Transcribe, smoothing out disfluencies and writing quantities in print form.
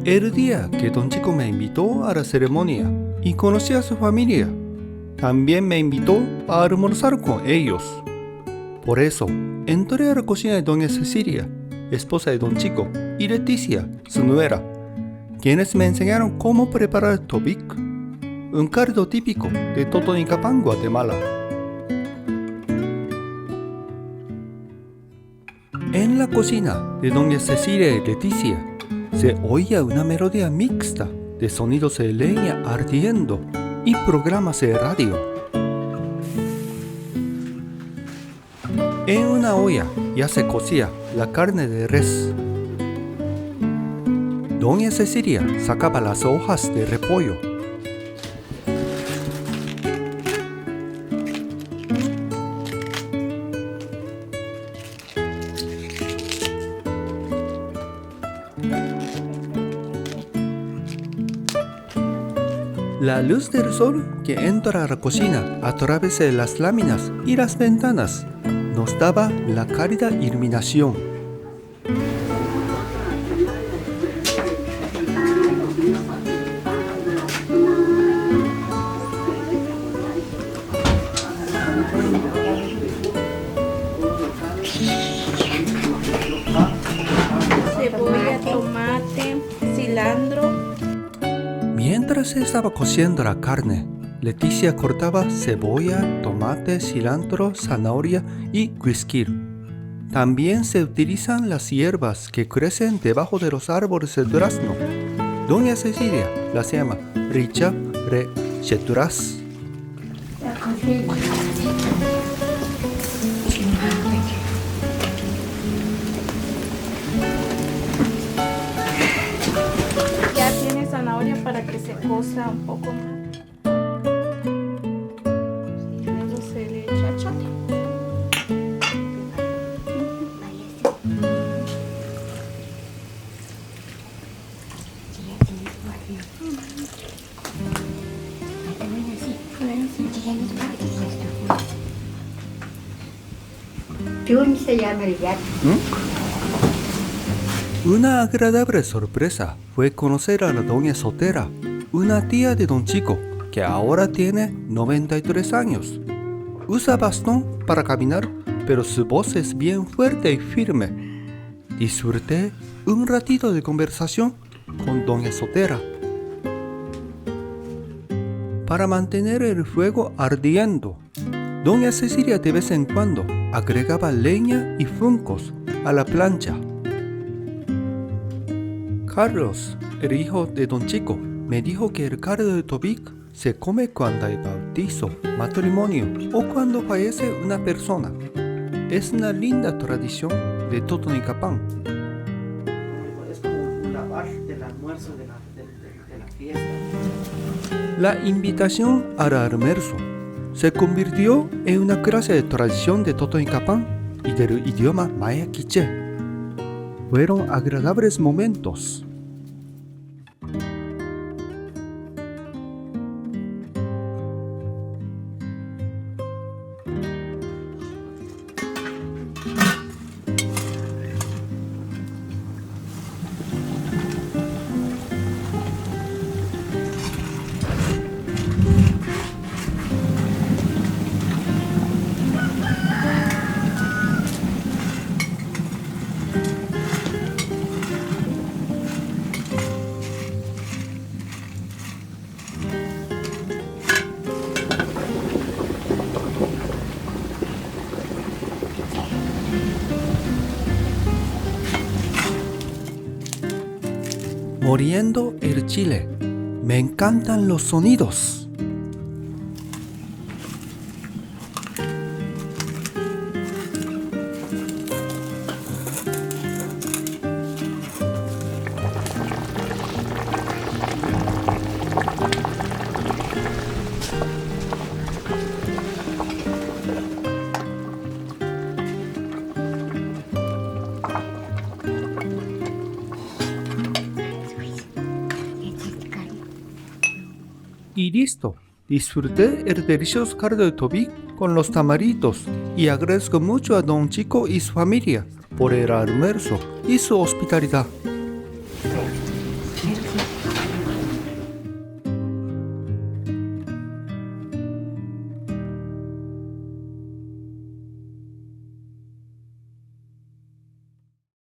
El día que Don Chico me invitó a la ceremonia y conocí a su familia, también me invitó a almorzar con ellos. Por eso, entré a la cocina de Doña Cecilia, esposa de Don Chico, y Leticia, su nuera, quienes me enseñaron cómo preparar tobic, un caldo típico de Totonicapán, Guatemala. En la cocina de Doña Cecilia y Leticia se oía una melodía mixta de sonidos de leña ardiendo y programas de radio. En una olla ya se cocía la carne de res. Doña Cecilia sacaba las hojas de repollo. La luz del sol que entra a la cocina a través de las láminas y las ventanas nos daba la cálida iluminación. Cebolla, tomate, cilantro. Mientras se estaba cociendo la carne, Leticia cortaba cebolla, tomate, cilantro, zanahoria y güisquil. También se utilizan las hierbas que crecen debajo de los árboles de durazno. Doña Cecilia las llama richa re cheturas. Ya tiene zanahoria para que se cosa un poco más. Luego se le echa chile. Una agradable sorpresa fue conocer a la Doña Sotera, una tía de Don Chico, que ahora tiene 93 años. Usa bastón para caminar, pero su voz es bien fuerte y firme. Disfruté un ratito de conversación con Doña Sotera. Para mantener el fuego ardiendo, Doña Cecilia de vez en cuando agregaba leña y funcos a la plancha. Carlos, el hijo de Don Chico, me dijo que el caldo de tobic se come cuando hay bautizo, matrimonio o cuando fallece una persona. Es una linda tradición de Totonicapán. Es como una base del almuerzo de la fiesta. La invitación al almuerzo se convirtió en una clase de tradición de Totonicapán y del idioma maya quiché. Fueron agradables momentos. Moliendo el chile. Me encantan los sonidos. Y listo, disfruté el delicioso caldo de tobic con los tamaritos y agradezco mucho a Don Chico y su familia por el almuerzo y su hospitalidad.